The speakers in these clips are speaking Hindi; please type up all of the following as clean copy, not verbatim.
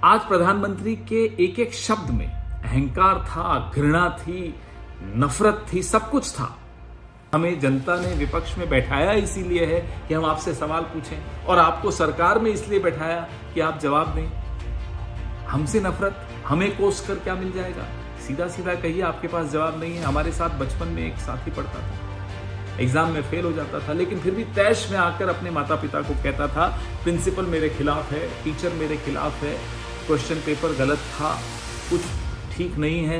आज प्रधानमंत्री के एक एक शब्द में अहंकार था, घृणा थी, नफरत थी, सब कुछ था। हमें जनता ने विपक्ष में बैठाया इसीलिए है कि हम आपसे सवाल पूछें, और आपको सरकार में इसलिए बैठाया कि आप जवाब दें। हमसे नफरत, हमें कोस कर क्या मिल जाएगा? सीधा सीधा कहिए, आपके पास जवाब नहीं है। हमारे साथ बचपन में एक साथी पढ़ता था, एग्जाम में फेल हो जाता था, लेकिन फिर भी तैश में आकर अपने माता पिता को कहता था, प्रिंसिपल मेरे खिलाफ है, टीचर मेरे खिलाफ है, क्वेश्चन पेपर गलत था, कुछ ठीक नहीं है।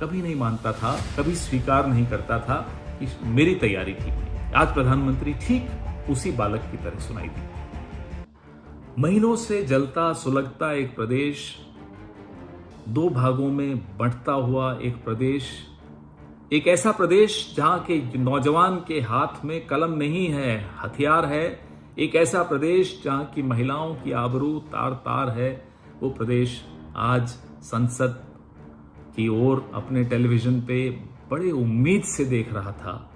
कभी नहीं मानता था, कभी स्वीकार नहीं करता था कि मेरी तैयारी ठीक नहीं। आज प्रधानमंत्री ठीक उसी बालक की तरह सुनाई दी। महीनों से जलता सुलगता एक प्रदेश, दो भागों में बंटता हुआ एक प्रदेश, एक ऐसा प्रदेश जहां के नौजवान के हाथ में कलम नहीं है, हथियार है। एक ऐसा प्रदेश जहां की महिलाओं की आबरू तार तार है। वो प्रदेश आज संसद की ओर अपने टेलीविजन पे बड़े उम्मीद से देख रहा था।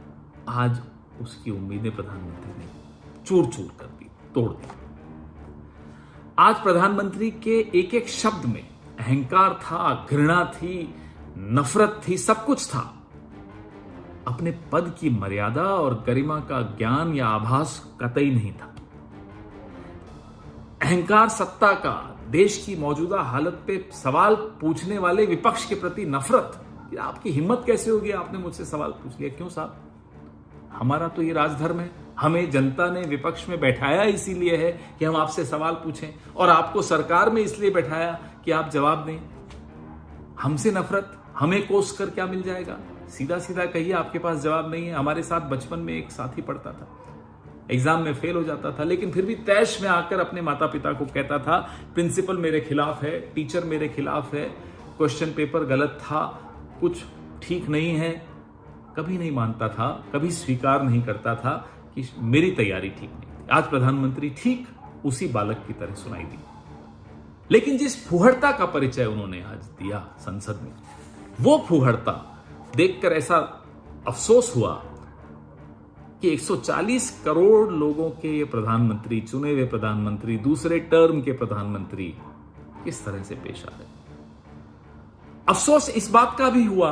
आज उसकी उम्मीदें प्रधानमंत्री ने चूर चूर कर दी, तोड़ दी। आज प्रधानमंत्री के एक एक शब्द में अहंकार था, घृणा थी, नफरत थी, सब कुछ था। अपने पद की मर्यादा और गरिमा का ज्ञान या आभास कतई नहीं था। अहंकार सत्ता का, देश की मौजूदा हालत पे सवाल पूछने वाले विपक्ष के प्रति नफरत। आपकी हिम्मत कैसे होगी? आपने मुझसे सवाल पूछ लिया। क्यों साहब? हमारा तो ये राजधर्म है। हमें जनता ने विपक्ष में बैठाया इसीलिए है कि हम आपसे सवाल पूछें, और आपको सरकार में इसलिए बैठाया कि आप जवाब दें। हमसे नफरत, हमें कोस कर क्या मिल जाएगा? सीधा सीधा कहिए, आपके पास जवाब नहीं है। हमारे साथ बचपन में एक साथी पढ़ता था, एग्जाम में फेल हो जाता था, लेकिन फिर भी तैश में आकर अपने माता पिता को कहता था, प्रिंसिपल मेरे खिलाफ है, टीचर मेरे खिलाफ है, क्वेश्चन पेपर गलत था, कुछ ठीक नहीं है। कभी नहीं मानता था, कभी स्वीकार नहीं करता था कि मेरी तैयारी ठीक नहीं थी। आज प्रधानमंत्री ठीक उसी बालक की तरह सुनाई दी। लेकिन जिस फूहड़ता का परिचय उन्होंने आज दिया संसद में, वो फूहड़ता देखकर ऐसा अफसोस हुआ कि 140 करोड़ लोगों के ये प्रधानमंत्री, चुने हुए प्रधानमंत्री, दूसरे टर्म के प्रधानमंत्री किस तरह से पेश आ रहे। अफसोस इस बात का भी हुआ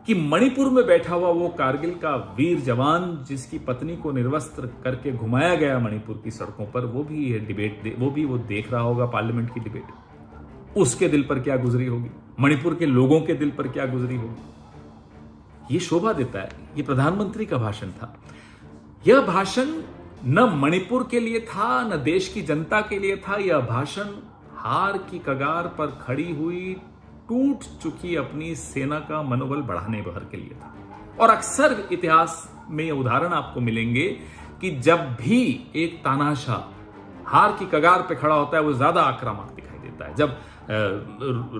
कि मणिपुर में बैठा हुआ वो कारगिल का वीर जवान, जिसकी पत्नी को निर्वस्त्र करके घुमाया गया मणिपुर की सड़कों पर, वो भी ये डिबेट वो देख रहा होगा, पार्लियामेंट की डिबेट। उसके दिल पर क्या गुजरी होगी, मणिपुर के लोगों के दिल पर क्या गुजरी होगी। ये शोभा देता है। ये प्रधानमंत्री का भाषण था। यह भाषण न मणिपुर के लिए था, न देश की जनता के लिए था। यह भाषण हार की कगार पर खड़ी हुई, टूट चुकी अपनी सेना का मनोबल बढ़ाने भर के लिए था। और अक्सर इतिहास में उदाहरण आपको मिलेंगे कि जब भी एक तानाशाह हार की कगार पे खड़ा होता है, वो ज्यादा आक्रामक दिखाई देता है। जब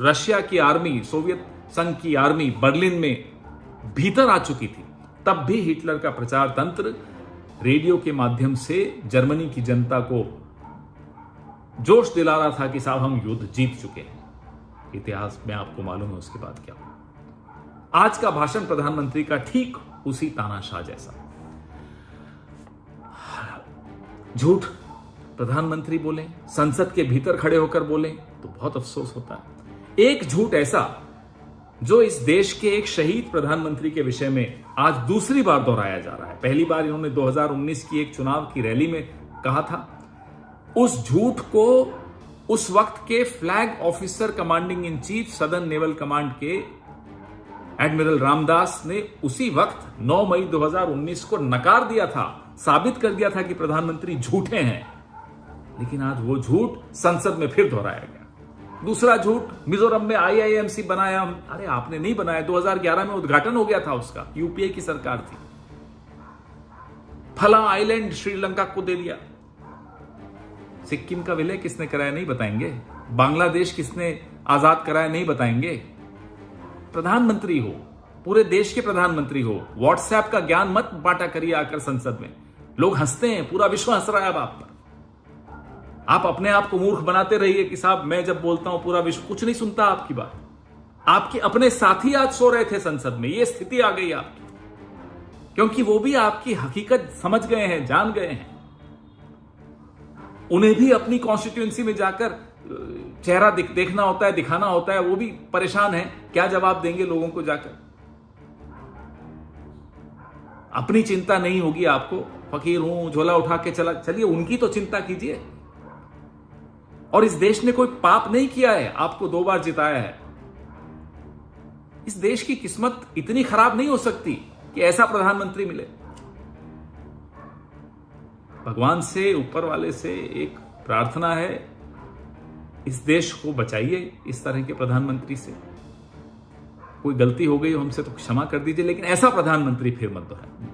रशिया की आर्मी, सोवियत संघ की आर्मी बर्लिन में भीतर आ चुकी थी, तब भी हिटलर का प्रचार तंत्र रेडियो के माध्यम से जर्मनी की जनता को जोश दिला रहा था कि साहब हम युद्ध जीत चुके हैं। इतिहास में आपको मालूम है उसके बाद क्या हुआ। आज का भाषण प्रधानमंत्री का ठीक उसी तानाशाह जैसा। झूठ प्रधानमंत्री बोले, संसद के भीतर खड़े होकर बोले, तो बहुत अफसोस होता है। एक झूठ ऐसा जो इस देश के एक शहीद प्रधानमंत्री के विषय में आज दूसरी बार दोहराया जा रहा है। पहली बार इन्होंने 2019 की एक चुनाव की रैली में कहा था। उस झूठ को उस वक्त के flag officer commanding in chief southern naval command के एडमिरल रामदास ने उसी वक्त 9 मई 2019 को नकार दिया था, साबित कर दिया था कि प्रधानमंत्री झूठे हैं। लेकिन आज वो झूठ संसद में फिर दोहराया गया। दूसरा झूठ, मिजोरम में आईआईएमसी बनाया। अरे आपने नहीं बनाया, 2011 में उद्घाटन हो गया था उसका, यूपीए की सरकार थी। फला आइलैंड श्रीलंका को दे दिया। सिक्किम का विलय किसने कराया नहीं बताएंगे। बांग्लादेश किसने आजाद कराया नहीं बताएंगे। प्रधानमंत्री हो, पूरे देश के प्रधानमंत्री हो, व्हाट्सएप का ज्ञान मत बांटा करिए आकर संसद में। लोग हंसते हैं, पूरा विश्व हंस रहा है अब आप पर। आप अपने आप को मूर्ख बनाते रहिए कि साहब मैं जब बोलता हूं पूरा विश्व कुछ नहीं सुनता आपकी बात। आपके अपने साथी आज सो रहे थे संसद में, यह स्थिति आ गई आपकी, क्योंकि वो भी आपकी हकीकत समझ गए हैं, जान गए हैं। उन्हें भी अपनी कॉन्स्टिट्यूएंसी में जाकर चेहरा देखना होता है, दिखाना होता है, वो भी परेशान है, क्या जवाब देंगे लोगों को जाकर। अपनी चिंता नहीं होगी आपको, फकीर हूं, झोला उठा के चलिए, उनकी तो चिंता कीजिए। और इस देश ने कोई पाप नहीं किया है, आपको 2 बार जिताया है। इस देश की किस्मत इतनी खराब नहीं हो सकती कि ऐसा प्रधानमंत्री मिले। भगवान से, ऊपर वाले से एक प्रार्थना है, इस देश को बचाइए इस तरह के प्रधानमंत्री से। कोई गलती हो गई हो हमसे तो क्षमा कर दीजिए, लेकिन ऐसा प्रधानमंत्री फिर मत दोहराइए।